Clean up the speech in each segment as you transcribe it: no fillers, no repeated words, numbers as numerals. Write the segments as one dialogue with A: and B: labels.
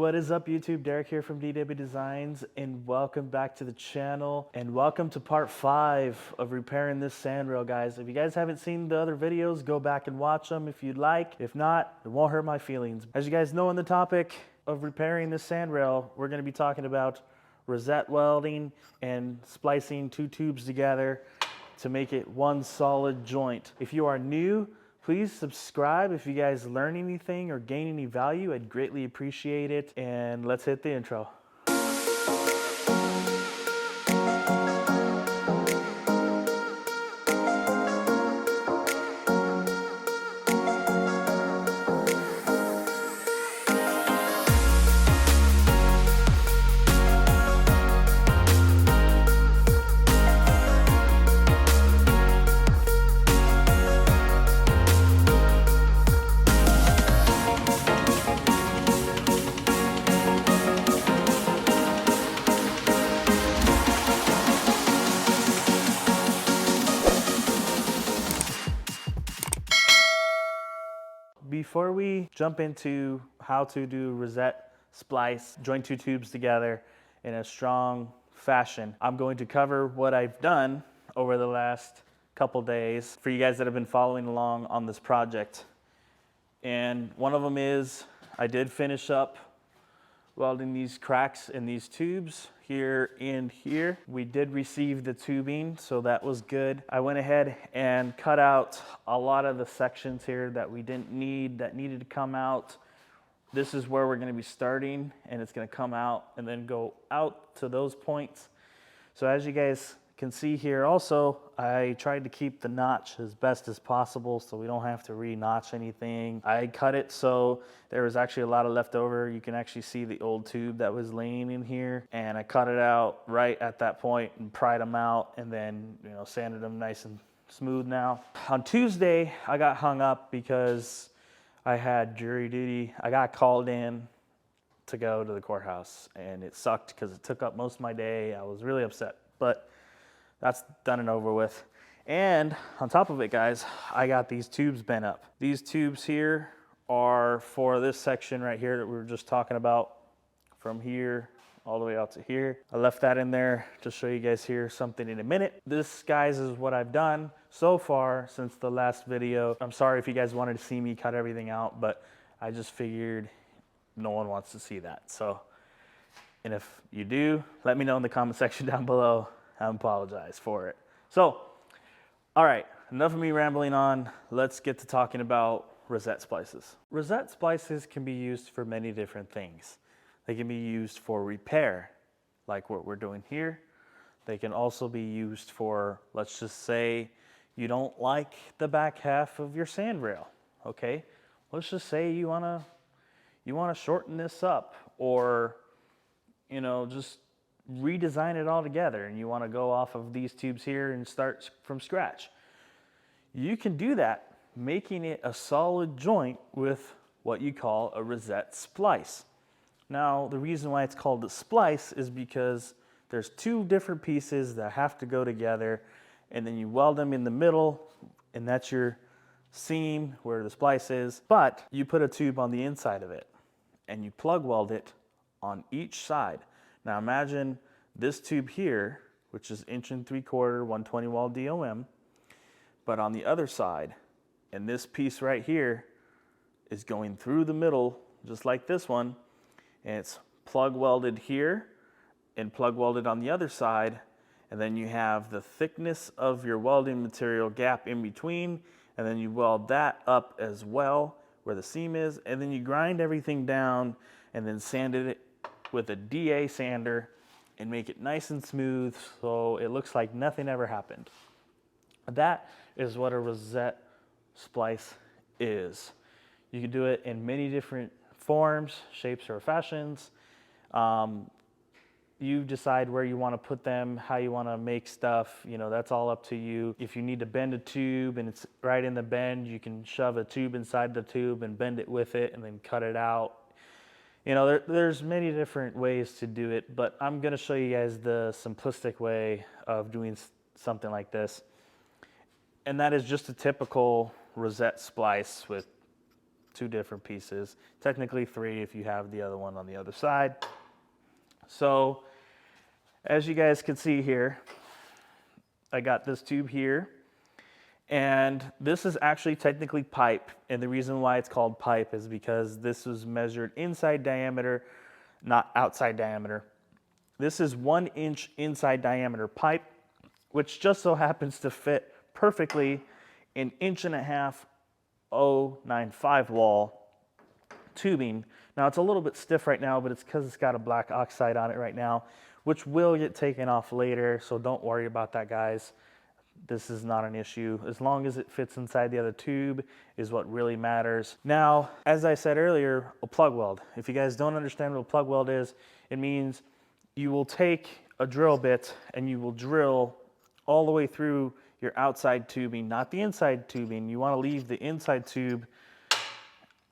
A: What is up YouTube? Derek here from DW Designs, and welcome back to the channel, and welcome to part 5 of repairing this sandrail, guys. If you guys haven't seen the other videos, go back and watch them if you'd like. If not, it won't hurt my feelings. As you guys know, on the topic of repairing this sandrail, we're going to be talking about rosette welding and splicing two tubes together to make it one solid joint. If you are new, please subscribe. If you guys learn anything or gain any value, I'd greatly appreciate it. And let's hit the intro. Before we jump into how to do rosette splice, join two tubes together in a strong fashion, I'm going to cover what I've done over the last couple days for you guys that have been following along on this project. And one of them is I did finish up welding these cracks in these tubes here and here. We did receive the tubing, so that was good. I went ahead and cut out a lot of the sections here that we didn't need, that needed to come out. This is where we're going to be starting, and it's going to come out and then go out to those points. So as you guys can see here, also I tried to keep the notch as best as possible so we don't have to re-notch anything. I cut it so there was actually a lot of leftover. You can actually see the old tube that was laying in here, and I cut it out right at that point and pried them out, and then sanded them nice and smooth. Now on Tuesday I got hung up because I had jury duty. I got called in to go to the courthouse, and it sucked because it took up most of my day. I was really upset, but that's done and over with. And on top of it, guys, I got these tubes bent up. These tubes here are for this section right here that we were just talking about, from here all the way out to here. I left that in there to show you guys here something in a minute. This, guys, is what I've done so far since the last video. I'm sorry if you guys wanted to see me cut everything out, but I just figured no one wants to see that. So, and if you do, let me know in the comment section down below. I apologize for it. So, all right, enough of me rambling on. Let's get to talking about rosette splices. Rosette splices can be used for many different things. They can be used for repair, like what we're doing here. They can also be used for, let's just say, you don't like the back half of your sandrail, okay? Let's just say you wanna shorten this up, or just redesign it all together, and you want to go off of these tubes here and start from scratch. You can do that, making it a solid joint with what you call a rosette splice. Now, the reason why it's called a splice is because there's two different pieces that have to go together, and then you weld them in the middle, and that's your seam where the splice is. But you put a tube on the inside of it, and you plug weld it on each side. Now imagine this tube here, which is 1 3/4 120 wall DOM, but on the other side, and this piece right here is going through the middle, just like this one, and it's plug welded here and plug welded on the other side, and then you have the thickness of your welding material gap in between, and then you weld that up as well where the seam is, and then you grind everything down and then sand it with a DA sander and make it nice and smooth so it looks like nothing ever happened. That is what a rosette splice is. You can do it in many different forms, shapes, or fashions. You decide where you want to put them, how you want to make stuff, that's all up to you. If you need to bend a tube and it's right in the bend, you can shove a tube inside the tube and bend it with it and then cut it out. There's many different ways to do it, but I'm going to show you guys the simplistic way of doing something like this. And that is just a typical rosette splice with two different pieces. Technically 3 if you have the other one on the other side. So as you guys can see here, I got this tube here, and this is actually technically pipe, and the reason why it's called pipe is because this was measured inside diameter, not outside diameter. This is 1 inch inside diameter pipe, which just so happens to fit perfectly an 1.5" 095 wall tubing. Now it's a little bit stiff right now, but it's because it's got a black oxide on it right now, which will get taken off later, so don't worry about that, guys. This is not an issue. As long as it fits inside the other tube is what really matters. Now, as I said earlier, a plug weld. If you guys don't understand what a plug weld is, it means you will take a drill bit and you will drill all the way through your outside tubing, not the inside tubing. You want to leave the inside tube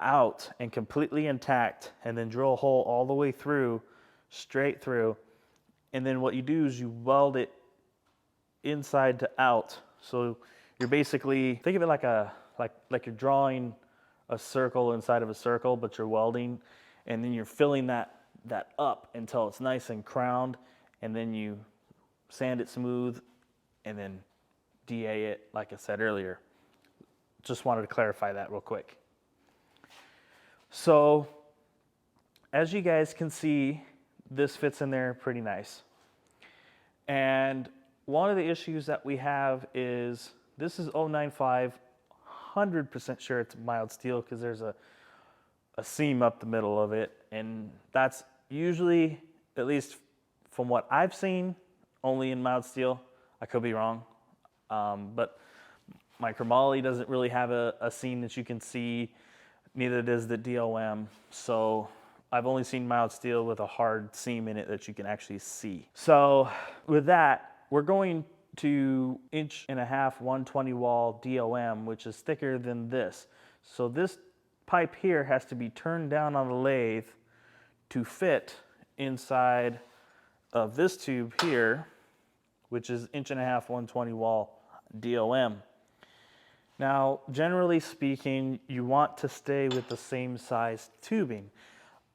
A: out and completely intact, and then drill a hole all the way through, straight through. And then what you do is you weld it inside to out. So you're basically, think of it like you're drawing a circle inside of a circle, but you're welding, and then you're filling that up until it's nice and crowned, and then you sand it smooth and then DA it like I said earlier. Just wanted to clarify that real quick. So as you guys can see, this fits in there pretty nice. And one of the issues that we have is this is 095, 100% sure it's mild steel because there's a seam up the middle of it, and that's usually, at least from what I've seen, only in mild steel. I could be wrong, but my chromoly doesn't really have a seam that you can see, neither does the DOM, so I've only seen mild steel with a hard seam in it that you can actually see. So with that, we're going to 1.5 inch 120 wall DOM, which is thicker than this. So this pipe here has to be turned down on the lathe to fit inside of this tube here, which is 1.5 inch 120 wall DOM. Now, generally speaking, you want to stay with the same size tubing.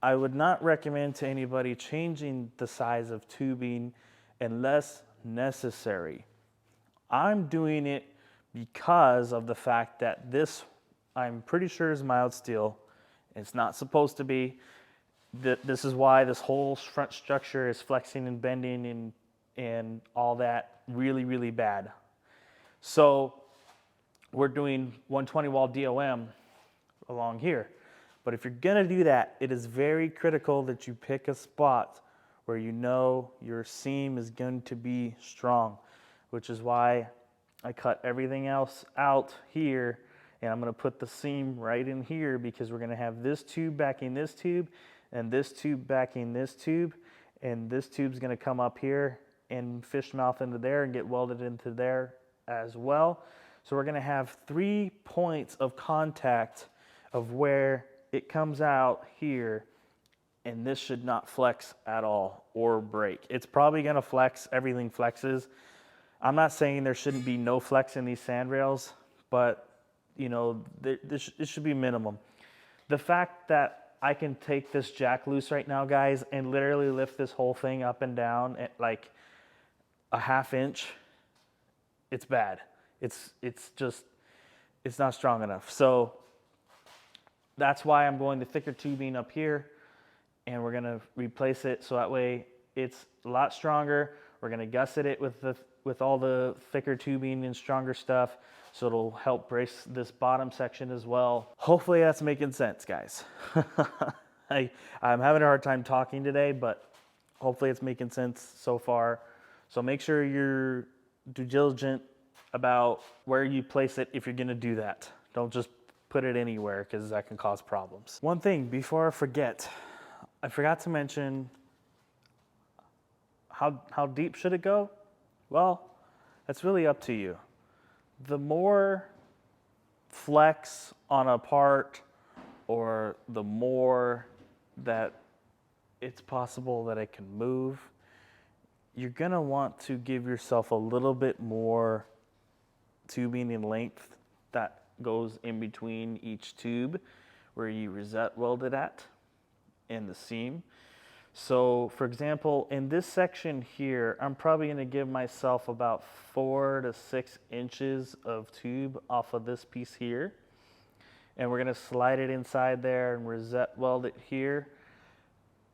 A: I would not recommend to anybody changing the size of tubing unless necessary. I'm doing it because of the fact that this, I'm pretty sure, is mild steel. It's not supposed to be. This is why this whole front structure is flexing and bending and all that really, really bad. So we're doing 120 wall DOM along here. But if you're gonna do that, it is very critical that you pick a spot where you know your seam is going to be strong, which is why I cut everything else out here, and I'm gonna put the seam right in here because we're gonna have this tube backing this tube, and this tube backing this tube, and this tube's gonna come up here and fish mouth into there and get welded into there as well. So we're gonna have 3 points of contact of where it comes out here, and this should not flex at all or break. It's probably gonna flex, everything flexes. I'm not saying there shouldn't be no flex in these sandrails, but you know, it should be minimum. The fact that I can take this jack loose right now, guys, and literally lift this whole thing up and down at like a 1/2 inch, it's bad. It's not strong enough. So that's why I'm going the thicker tubing up here, and we're gonna replace it so that way it's a lot stronger. We're gonna gusset it with all the thicker tubing and stronger stuff, so it'll help brace this bottom section as well. Hopefully that's making sense, guys. I'm having a hard time talking today, but hopefully it's making sense so far. So make sure you're diligent about where you place it if you're gonna do that. Don't just put it anywhere because that can cause problems. One thing before I forget to mention how deep should it go? Well, that's really up to you. The more flex on a part, or the more that it's possible that it can move, you're gonna want to give yourself a little bit more tubing in length that goes in between each tube, where you rosette weld it at in the seam. So for example, in this section here, I'm probably gonna give myself about 4 to 6 inches of tube off of this piece here. And we're gonna slide it inside there and rosette weld it here.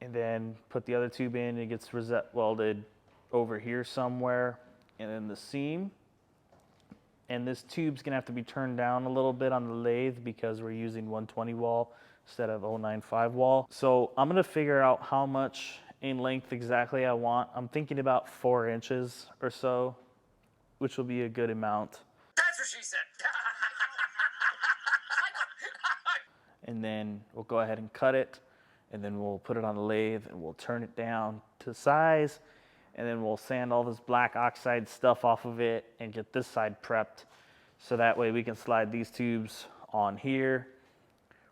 A: And then put the other tube in, it gets rosette welded over here somewhere. And then the seam. And this tube's gonna have to be turned down a little bit on the lathe because we're using 120 wall instead of 095 wall. So I'm gonna figure out how much in length exactly I want. I'm thinking about 4 inches or so, which will be a good amount.
B: That's what she said.
A: And then we'll go ahead and cut it, and then we'll put it on the lathe and we'll turn it down to size. And then we'll sand all this black oxide stuff off of it and get this side prepped. So that way we can slide these tubes on here.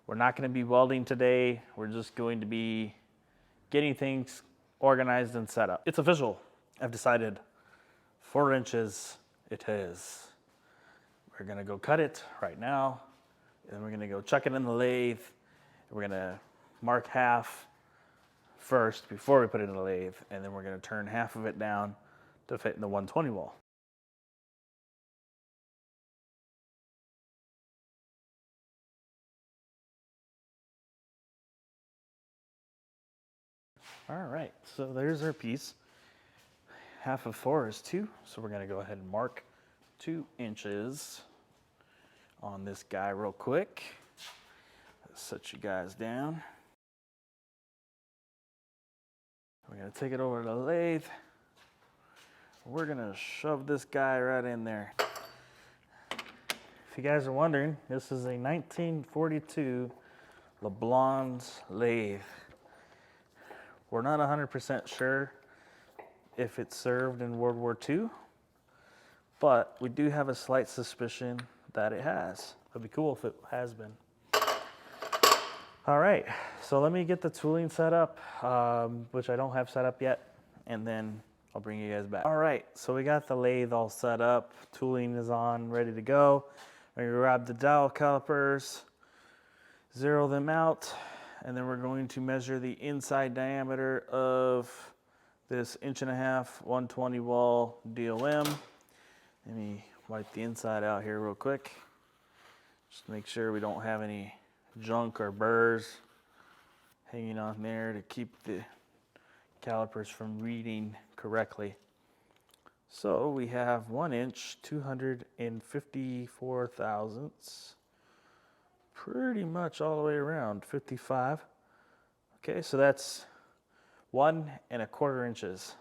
A: We're not gonna be welding today. We're just going to be getting things organized and set up. It's official. I've decided 4 inches it is. We're gonna go cut it right now. And we're gonna go chuck it in the lathe. We're gonna mark half first before we put it in the lathe, and then we're gonna turn half of it down to fit in the 120 wall. All right, so there's our piece. Half of 4 is 2, so we're gonna go ahead and mark 2 inches on this guy real quick. Let's set you guys down. We're gonna take it over to the lathe. We're gonna shove this guy right in there. If you guys are wondering, this is a 1942 LeBlanc lathe. We're not 100% sure if it served in World War II, but we do have a slight suspicion that it has. It'd be cool if it has been. All right, so let me get the tooling set up, which I don't have set up yet, and then I'll bring you guys back. All right, so we got the lathe all set up. Tooling is on, ready to go. We're gonna grab the dowel calipers, zero them out, and then we're going to measure the inside diameter of this 1.5" 120 wall DOM. Let me wipe the inside out here real quick. Just make sure we don't have any junk or burrs hanging on there to keep the calipers from reading correctly. So we have 1 inch, 254 thousandths, pretty much all the way around, 55. Okay, so that's 1 1/4 inches.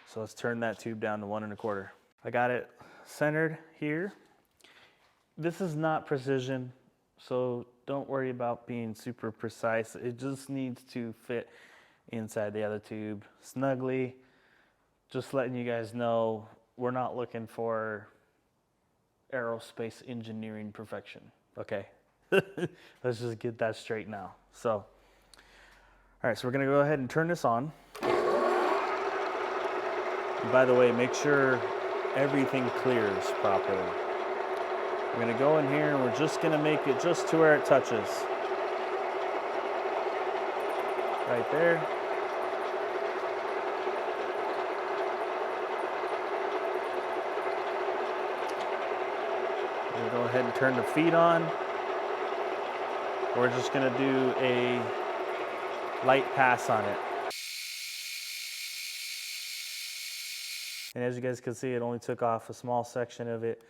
A: So let's turn that tube down to 1 1/4. I got it centered here. This is not precision, so don't worry about being super precise. It just needs to fit inside the other tube snugly. Just letting you guys know, we're not looking for aerospace engineering perfection, okay? Let's just get that straight now. So, all right, so we're gonna go ahead and turn this on. And by the way, make sure everything clears properly. We're gonna go in here and we're just gonna make it just to where it touches. Right there. We're gonna go ahead and turn the feet on. We're just gonna do a light pass on it. And as you guys can see, it only took off a small section of it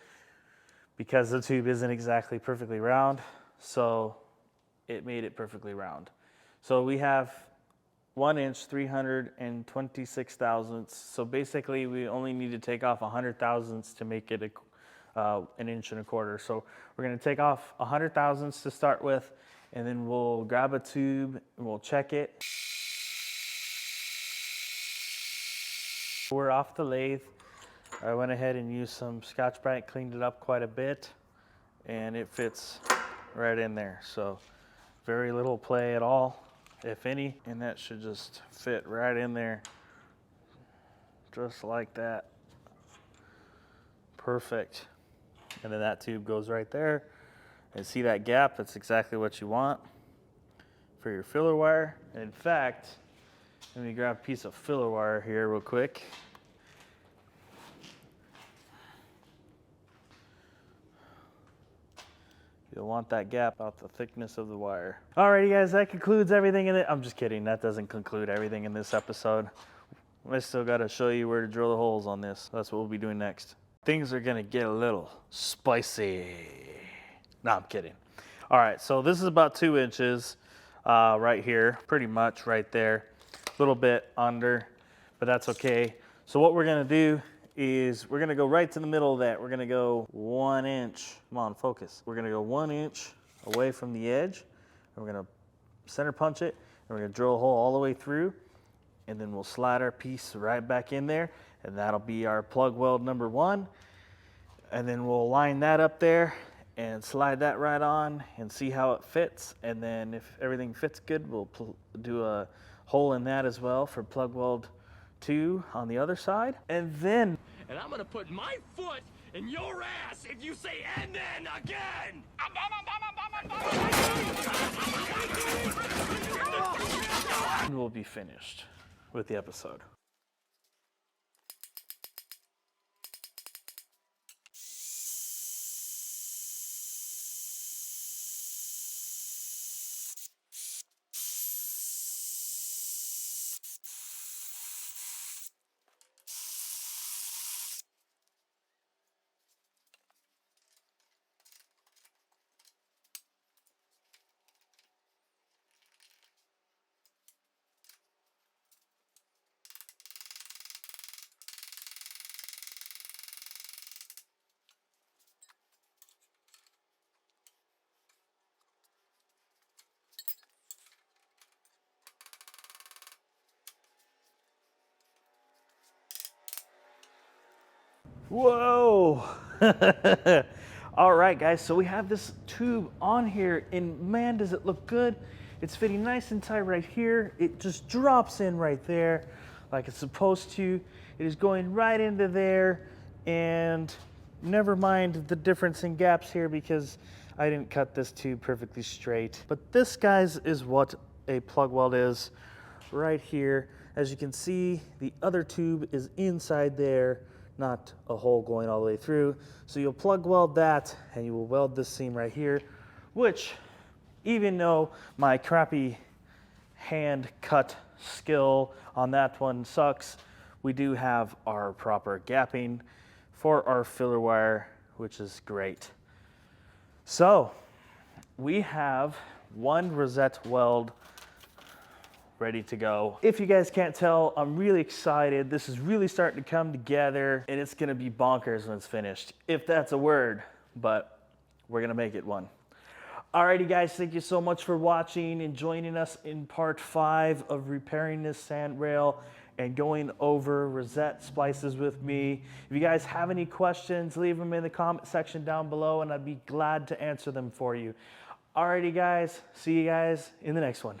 A: because the tube isn't exactly perfectly round, so it made it perfectly round. So we have 1 inch, 326 thousandths. So basically we only need to take off 100 thousandths to make it 1 1/4 inches. So we're gonna take off 100 thousandths to start with, and then we'll grab a tube and we'll check it. We're off the lathe. I went ahead and used some Scotch-Brite, cleaned it up quite a bit, and it fits right in there. So very little play at all, if any, and that should just fit right in there, just like that. Perfect. And then that tube goes right there. And see that gap? That's exactly what you want. for your filler wire. And in fact, let me grab a piece of filler wire here real quick. You'll want that gap out the thickness of the wire. Alrighty guys, that concludes everything in it. I'm just kidding, that doesn't conclude everything in this episode. I still gotta show you where to drill the holes on this. That's what we'll be doing next. Things are gonna get a little spicy. No, I'm kidding. All right, so this is about 2 inches right here, pretty much right there. A little bit under, but that's okay. So what we're gonna do is we're gonna go right to the middle of that. We're gonna go 1 inch. Come on, focus. We're gonna go 1 inch away from the edge. And we're gonna center punch it, and we're gonna drill a hole all the way through, and then we'll slide our piece right back in there, and that'll be our plug weld number 1. And then we'll line that up there and slide that right on and see how it fits. And then if everything fits good, we'll do a hole in that as well for plug weld 2 on the other side. And then
B: I'm gonna put my foot in your ass if you say and then again.
A: And we'll be finished with the episode. Whoa! All right, guys, so we have this tube on here, and man, does it look good. It's fitting nice and tight right here. It just drops in right there like it's supposed to. It is going right into there, and never mind the difference in gaps here because I didn't cut this tube perfectly straight. But this, guys, is what a plug weld is right here. As you can see, the other tube is inside there, not a hole going all the way through. So you'll plug weld that, and you will weld this seam right here, which, even though my crappy hand cut skill on that one sucks, we do have our proper gapping for our filler wire, which is great. So we have one rosette weld ready to go. If you guys can't tell, I'm really excited. This is really starting to come together, and it's gonna be bonkers when it's finished, if that's a word, but we're gonna make it one. Alrighty guys, thank you so much for watching and joining us in part 5 of repairing this sandrail and going over rosette splices with me. If you guys have any questions, leave them in the comment section down below, and I'd be glad to answer them for you. Alrighty guys, see you guys in the next one.